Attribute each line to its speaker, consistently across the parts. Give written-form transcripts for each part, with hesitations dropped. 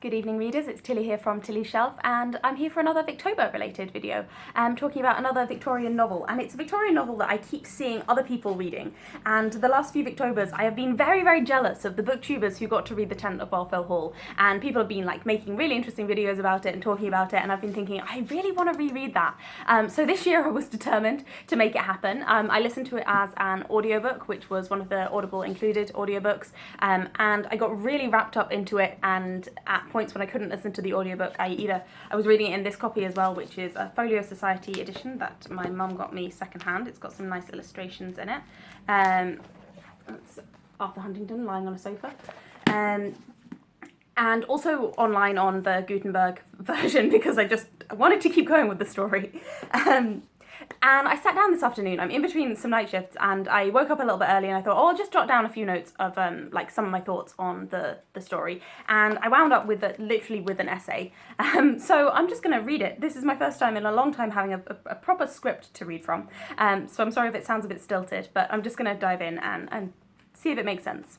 Speaker 1: Good evening readers, it's Tilly here from Tilly's Shelf, and I'm here for another Victober related video, talking about another Victorian novel, and it's a Victorian novel that I keep seeing other people reading, and the last few Victobers I have been very, very jealous of the booktubers who got to read The Tenant of Wildfell Hall, and people have been like making really interesting videos about it and talking about it, and I've been thinking, I really want to reread that. So this year I was determined to make it happen. I listened to it as an audiobook, which was one of the Audible included audiobooks, and I got really wrapped up into it, and at points when I couldn't listen to the audiobook, I was reading it in this copy as well, which is a Folio Society edition that my mum got me secondhand. It's got some nice illustrations in it. It's Arthur Huntington lying on a sofa. And also online on the Gutenberg version because I just wanted to keep going with the story. And I sat down this afternoon, I'm in between some night shifts, and I woke up a little bit early and I thought, oh, I'll just jot down a few notes of like some of my thoughts on the story. And I wound up with literally with an essay. So I'm just going to read it. This is my first time in a long time having a proper script to read from. So I'm sorry if it sounds a bit stilted, but I'm just going to dive in and see if it makes sense.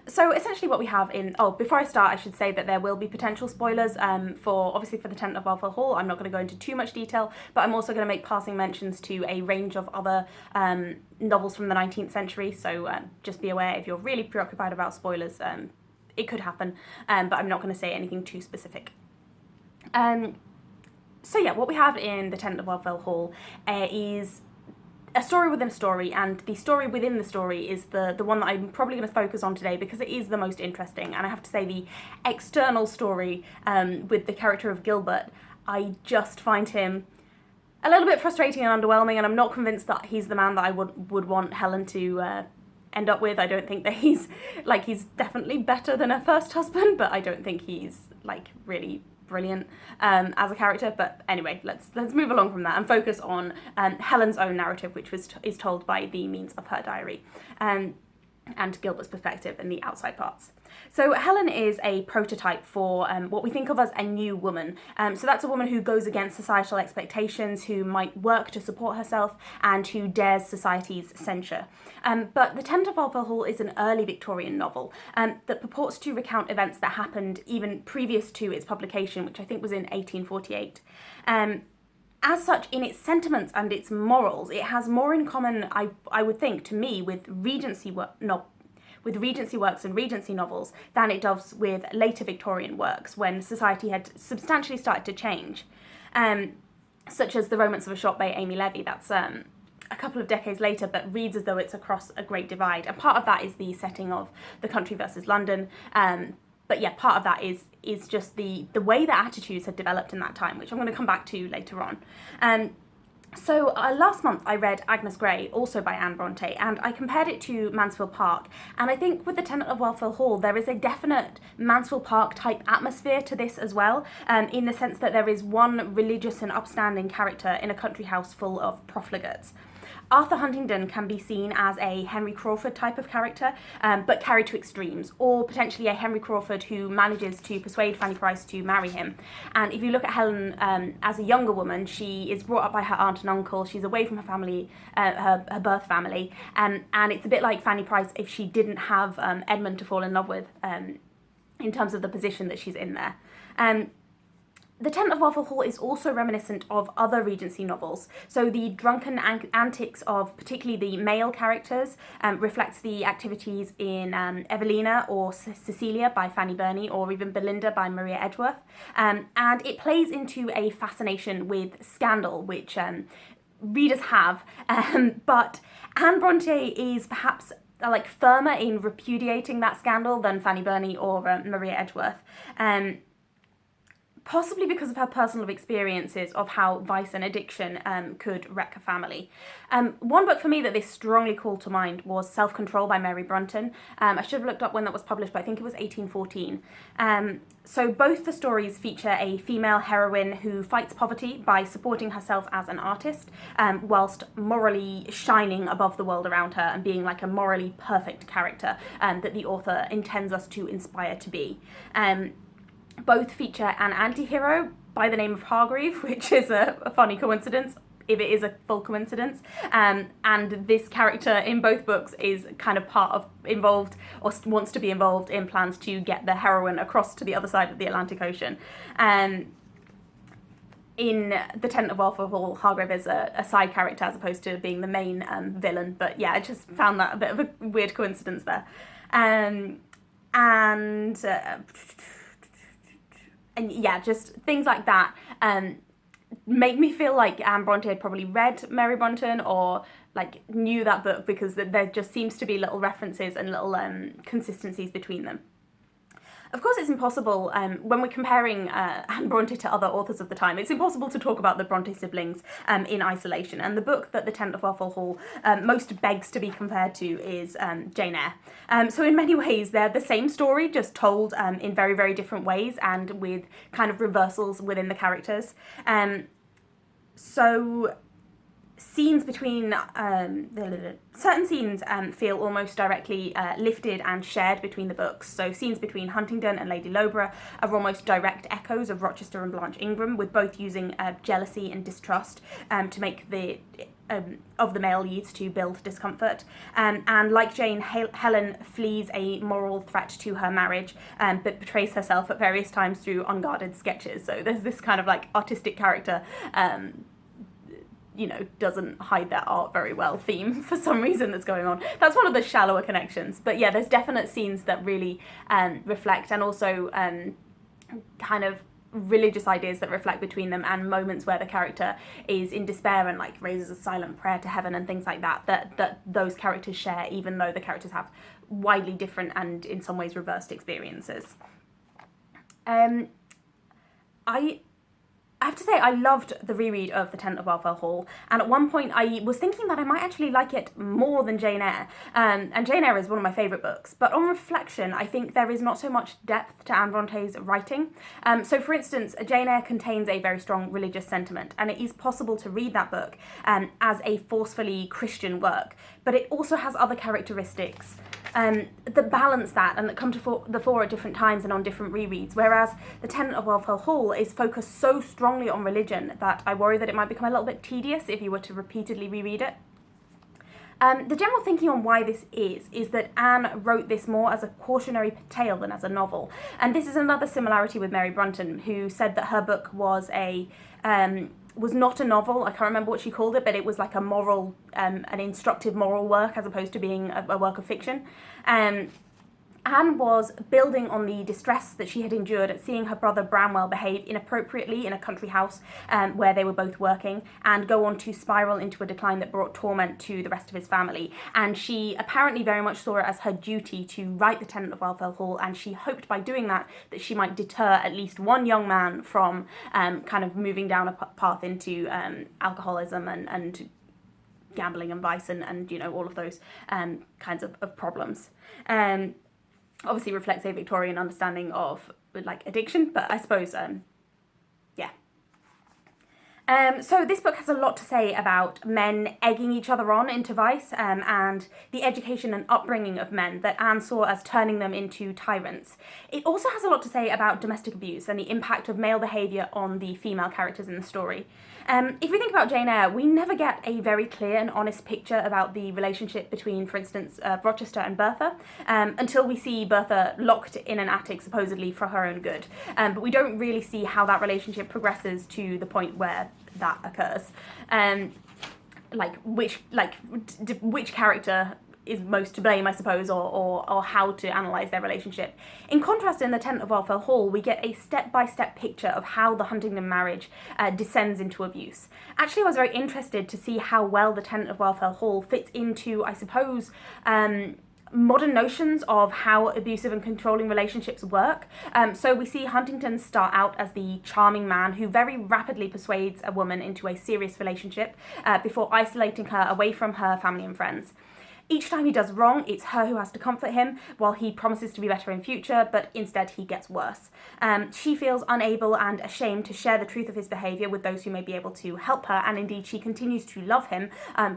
Speaker 1: So essentially what we have before I start, I should say that there will be potential spoilers obviously for The Tenant of Wildfell Hall. I'm not going to go into too much detail, but I'm also going to make passing mentions to a range of other novels from the 19th century, so just be aware if you're really preoccupied about spoilers, it could happen, but I'm not going to say anything too specific. So yeah, what we have in The Tenant of Wildfell Hall is a story within a story, and the story within the story is the one that I'm probably going to focus on today because it is the most interesting. And I have to say, the external story with the character of Gilbert, I just find him a little bit frustrating and underwhelming, and I'm not convinced that he's the man that I would want Helen to end up with. I don't think that he's definitely better than her first husband, but I don't think he's like really brilliant as a character. But anyway, let's move along from that and focus on Helen's own narrative, which is told by the means of her diary, and Gilbert's perspective and the outside parts. So Helen is a prototype for what we think of as a new woman. So that's a woman who goes against societal expectations, who might work to support herself, and who dares society's censure. But The Tenant of Wildfell Hall is an early Victorian novel that purports to recount events that happened even previous to its publication, which I think was in 1848. As such, in its sentiments and its morals, it has more in common, I would think, to me, with Regency works and Regency novels than it does with later Victorian works, when society had substantially started to change, such as The Romance of a Shop by Amy Levy. That's a couple of decades later, but reads as though it's across a great divide. And part of that is the setting of the country versus London. But yeah, part of that is just the way that attitudes had developed in that time, which I'm going to come back to later on. So last month I read Agnes Grey, also by Anne Bronte, and I compared it to Mansfield Park. And I think with The Tenant of Wildfell Hall, there is a definite Mansfield Park type atmosphere to this as well, in the sense that there is one religious and upstanding character in a country house full of profligates. Arthur Huntington can be seen as a Henry Crawford type of character, but carried to extremes, or potentially a Henry Crawford who manages to persuade Fanny Price to marry him. And if you look at Helen as a younger woman, she is brought up by her aunt and uncle, she's away from her family, her birth family, and it's a bit like Fanny Price if she didn't have Edmund to fall in love with, in terms of the position that she's in there. The Tenant of Wildfell Hall is also reminiscent of other Regency novels. So the drunken antics of particularly the male characters reflects the activities in Evelina or Cecelia by Fanny Burney, or even Belinda by Maria Edgeworth. And it plays into a fascination with scandal, which readers have. But Anne Bronte is perhaps firmer in repudiating that scandal than Fanny Burney or Maria Edgeworth. Possibly because of her personal experiences of how vice and addiction could wreck a family. One book for me that this strongly called to mind was Self-Control by Mary Brunton. I should have looked up when that was published, but I think it was 1814. So both the stories feature a female heroine who fights poverty by supporting herself as an artist, whilst morally shining above the world around her and being like a morally perfect character that the author intends us to inspire to be. Both feature an anti-hero by the name of Hargreave, which is a funny coincidence. if it is a full coincidence. And this character in both books is kind of involved or wants to be involved in plans to get the heroine across to the other side of the Atlantic Ocean. In The Tenant of Wildfell Hall, Hargrave is a side character as opposed to being the main villain. But yeah, I just found that a bit of a weird coincidence there. And yeah, just things like that make me feel like Anne Bronte had probably read Mary Brunton or like knew that book, because there just seems to be little references and little consistencies between them. Of course, it's impossible, when we're comparing Anne Bronte to other authors of the time, it's impossible to talk about the Bronte siblings in isolation. And the book that The Tenant of Wildfell Hall most begs to be compared to is Jane Eyre. So in many ways, they're the same story, just told in very, very different ways and with kind of reversals within the characters. So scenes between certain scenes feel almost directly lifted and shared between the books. So scenes between Huntingdon and Lady Loughborough are almost direct echoes of Rochester and Blanche Ingram, with both using jealousy and distrust to make the male leads to build discomfort. And like Jane, Helen flees a moral threat to her marriage, but betrays herself at various times through unguarded sketches. So there's this kind of like artistic character doesn't hide their art very well theme for some reason that's going on. That's one of the shallower connections. But yeah, there's definite scenes that really reflect, and also kind of religious ideas that reflect between them, and moments where the character is in despair and like raises a silent prayer to heaven and things like that those characters share, even though the characters have widely different and in some ways reversed experiences. I have to say, I loved the reread of The Tenant of Wildfell Hall, and at one point I was thinking that I might actually like it more than Jane Eyre, and Jane Eyre is one of my favourite books, but on reflection I think there is not so much depth to Anne Bronte's writing. So for instance, Jane Eyre contains a very strong religious sentiment, and it is possible to read that book as a forcefully Christian work, but it also has other characteristics that balance that and that come to the fore at different times and on different rereads, whereas The Tenant of Wildfell Hall is focused so strongly on religion that I worry that it might become a little bit tedious if you were to repeatedly reread it. The general thinking on why this is that Anne wrote this more as a cautionary tale than as a novel. And this is another similarity with Mary Brunton, who said that her book was not a novel. I can't remember what she called it, but it was like a moral, an instructive moral work as opposed to being a work of fiction. Anne was building on the distress that she had endured at seeing her brother Branwell behave inappropriately in a country house where they were both working, and go on to spiral into a decline that brought torment to the rest of his family. And she apparently very much saw it as her duty to write The Tenant of Wildfell Hall, and she hoped by doing that she might deter at least one young man from kind of moving down a path into alcoholism and gambling and vice and all of those kinds of problems. Obviously reflects a Victorian understanding of like addiction, but I suppose yeah. So this book has a lot to say about men egging each other on into vice, and the education and upbringing of men that Anne saw as turning them into tyrants. It also has a lot to say about domestic abuse and the impact of male behaviour on the female characters in the story. If we think about Jane Eyre, we never get a very clear and honest picture about the relationship between, for instance, Rochester and Bertha, until we see Bertha locked in an attic supposedly for her own good. But we don't really see how that relationship progresses to the point where that occurs. Which character is most to blame, I suppose, or how to analyse their relationship. In contrast, in The Tenant of Wildfell Hall, we get a step-by-step picture of how the Huntingdon marriage descends into abuse. Actually, I was very interested to see how well The Tenant of Wildfell Hall fits into, I suppose, modern notions of how abusive and controlling relationships work. So we see Huntingdon start out as the charming man who very rapidly persuades a woman into a serious relationship before isolating her away from her family and friends. Each time he does wrong, it's her who has to comfort him, while he promises to be better in future, but instead he gets worse. She feels unable and ashamed to share the truth of his behaviour with those who may be able to help her, and indeed she continues to love him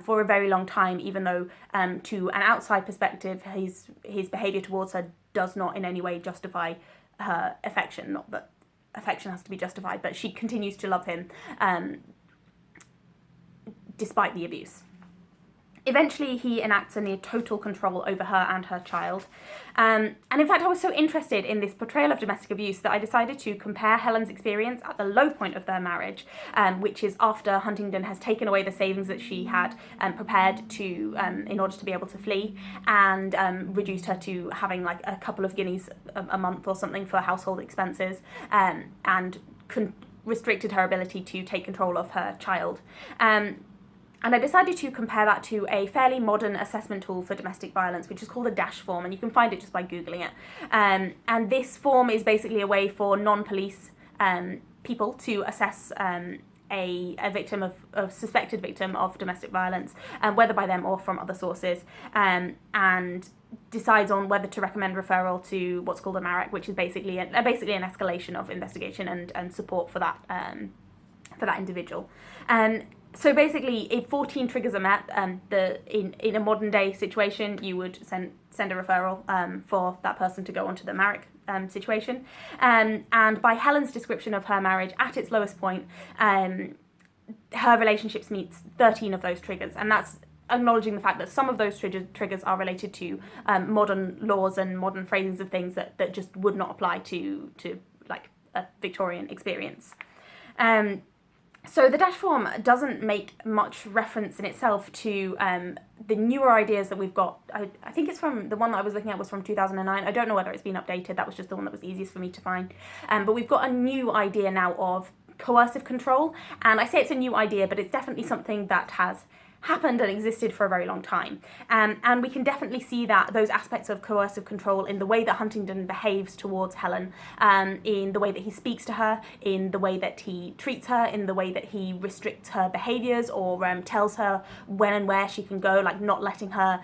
Speaker 1: for a very long time, even though to an outside perspective his behaviour towards her does not in any way justify her affection. Not that affection has to be justified, but she continues to love him despite the abuse. Eventually, he enacts a near total control over her and her child. And in fact, I was so interested in this portrayal of domestic abuse that I decided to compare Helen's experience at the low point of their marriage, which is after Huntingdon has taken away the savings that she had prepared to in order to be able to flee, and reduced her to having like a couple of guineas a month or something for household expenses, and restricted her ability to take control of her child. And I decided to compare that to a fairly modern assessment tool for domestic violence, which is called a DASH form, and you can find it just by Googling it. And this form is basically a way for non-police people to assess a victim of suspected victim of domestic violence, whether by them or from other sources, and decides on whether to recommend referral to what's called a MARAC, which is basically an escalation of investigation and support for that individual. So basically, if 14 triggers are met, in a modern day situation, you would send a referral for that person to go onto the MARAC situation. And by Helen's description of her marriage at its lowest point, her relationships meets 13 of those triggers, and that's acknowledging the fact that some of those triggers are related to modern laws and modern phrasings of things that just would not apply to like a Victorian experience. So the DASH form doesn't make much reference in itself to the newer ideas that we've got. I think it's from, the one that I was looking at was from 2009. I don't know whether it's been updated. That was just the one that was easiest for me to find. But we've got a new idea now of coercive control. And I say it's a new idea, but it's definitely something that has happened and existed for a very long time. And we can definitely see that those aspects of coercive control in the way that Huntingdon behaves towards Helen, in the way that he speaks to her, in the way that he treats her, in the way that he restricts her behaviours or tells her when and where she can go, like not letting her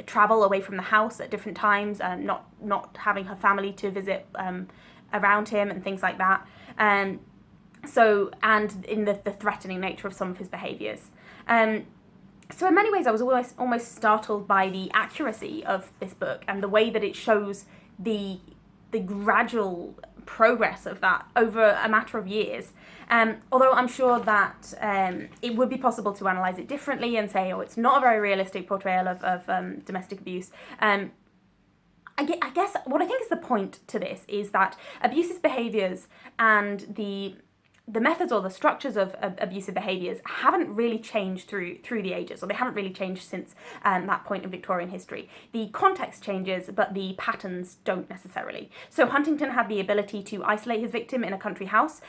Speaker 1: travel away from the house at different times, not having her family to visit around him and things like that. So, and in the threatening nature of some of his behaviours. So in many ways I was almost startled by the accuracy of this book and the way that it shows the gradual progress of that over a matter of years. Although I'm sure that it would be possible to analyse it differently and say, oh, it's not a very realistic portrayal of domestic abuse. I guess what I think is the point to this is that abusive behaviours and the methods or the structures of abusive behaviours haven't really changed through the ages, or they haven't really changed since that point in Victorian history. The context changes, but the patterns don't necessarily. So Huntingdon had the ability to isolate his victim in a country house,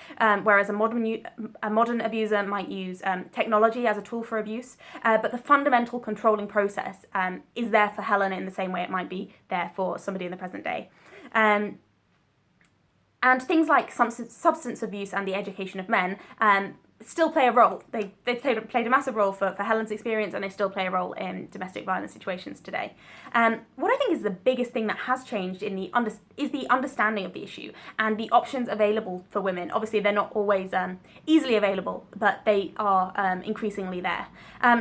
Speaker 1: whereas a modern abuser might use technology as a tool for abuse, but the fundamental controlling process is there for Helen in the same way it might be there for somebody in the present day. And things like substance abuse and the education of men still play a role. They played a massive role for Helen's experience, and they still play a role in domestic violence situations today. What I think is the biggest thing that has changed is the understanding of the issue and the options available for women. Obviously, they're not always easily available, but they are increasingly there.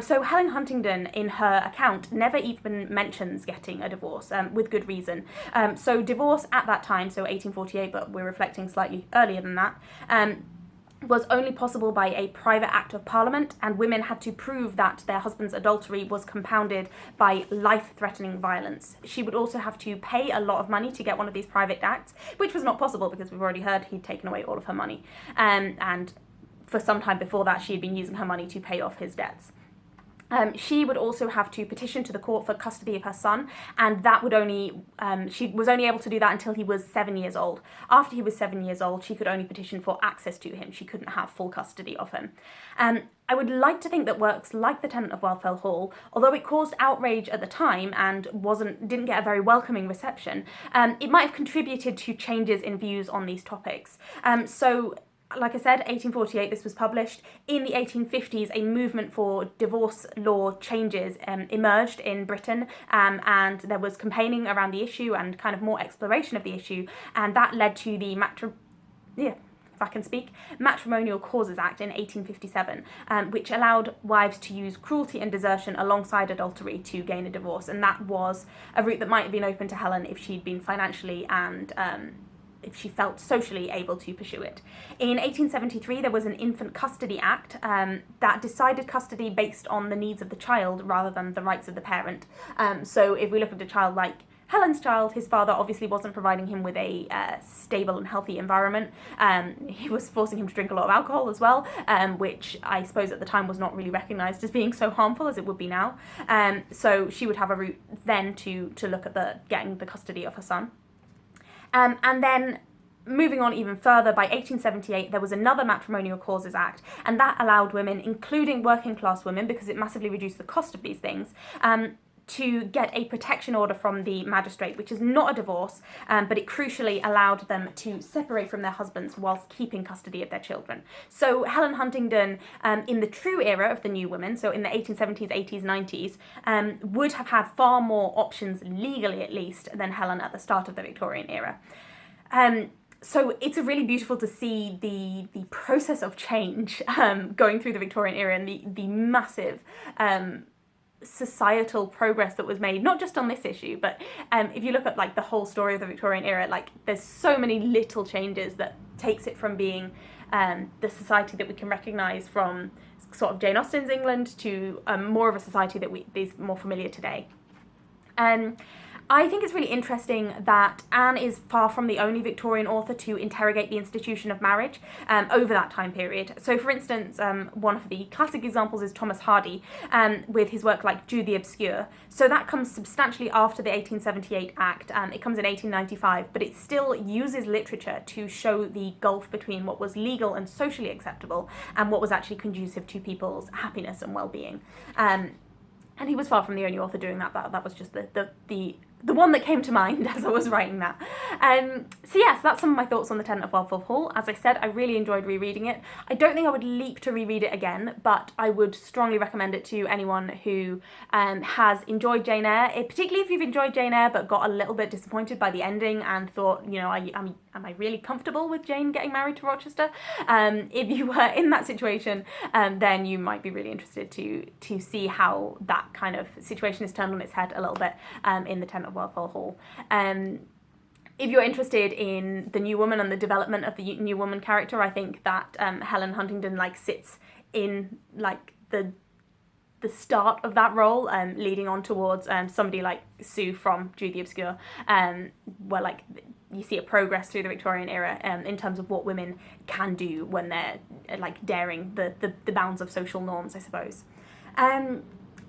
Speaker 1: So Helen Huntingdon, in her account, never even mentions getting a divorce, with good reason. So divorce at that time, so 1848, but we're reflecting slightly earlier than that, was only possible by a private act of parliament, and women had to prove that their husband's adultery was compounded by life-threatening violence. She would also have to pay a lot of money to get one of these private acts, which was not possible because we've already heard he'd taken away all of her money. And for some time before that, she had been using her money to pay off his debts. She would also have to petition to the court for custody of her son, and that would she was only able to do that until he was 7 years old. After he was 7 years old, she could only petition for access to him. She couldn't have full custody of him. I would like to think that works like the Tenant of Wildfell Hall, although it caused outrage at the time and didn't get a very welcoming reception, it might have contributed to changes in views on these topics. Like I said, 1848, this was published. In the 1850s, a movement for divorce law changes emerged in Britain, and there was campaigning around the issue and kind of more exploration of the issue, and that led to the Matrimonial Causes Act in 1857, which allowed wives to use cruelty and desertion alongside adultery to gain a divorce, and that was a route that might have been open to Helen if she'd been financially and if she felt socially able to pursue it. In 1873, there was an Infant Custody Act that decided custody based on the needs of the child rather than the rights of the parent. So if we look at a child like Helen's child, his father obviously wasn't providing him with a stable and healthy environment. He was forcing him to drink a lot of alcohol as well, which I suppose at the time was not really recognised as being so harmful as it would be now. So she would have a route then to look at getting the custody of her son. And then moving on even further, by 1878 there was another Matrimonial Causes Act, and that allowed women, including working class women, because it massively reduced the cost of these things, to get a protection order from the magistrate, which is not a divorce, but it crucially allowed them to separate from their husbands whilst keeping custody of their children. So Helen Huntingdon, in the true era of the New Women, so in the 1870s, 80s, 90s, would have had far more options, legally at least, than Helen at the start of the Victorian era. So it's really beautiful to see the process of change going through the Victorian era, and the massive societal progress that was made, not just on this issue, but if you look at like the whole story of the Victorian era, like there's so many little changes that takes it from being the society that we can recognise from sort of Jane Austen's England to more of a society that is more familiar today. I think it's really interesting that Anne is far from the only Victorian author to interrogate the institution of marriage over that time period. So, for instance, one of the classic examples is Thomas Hardy with his work like Jude the Obscure. So that comes substantially after the 1878 Act. It comes in 1895, but it still uses literature to show the gulf between what was legal and socially acceptable and what was actually conducive to people's happiness and well-being. And he was far from the only author doing that. That was just the one that came to mind as I was writing that. So yes, that's some of my thoughts on the Tenant of Wildfell Hall. As I said, I really enjoyed rereading it. I don't think I would leap to reread it again, but I would strongly recommend it to anyone who has enjoyed Jane Eyre, particularly if you've enjoyed Jane Eyre but got a little bit disappointed by the ending and thought, you know, am I really comfortable with Jane getting married to Rochester? If you were in that situation, then you might be really interested to see how that kind of situation is turned on its head a little bit in the Tenant of Wildfell Hall. If you're interested in the New Woman and the development of the New Woman character, I think that Helen Huntingdon sits in the start of that role, leading on towards somebody like Sue from Jude the Obscure, where you see a progress through the Victorian era in terms of what women can do when they're daring the bounds of social norms, I suppose.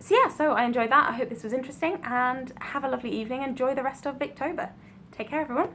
Speaker 1: So yeah, so I enjoyed that. I hope this was interesting, and have a lovely evening. Enjoy the rest of Victober. Take care, everyone.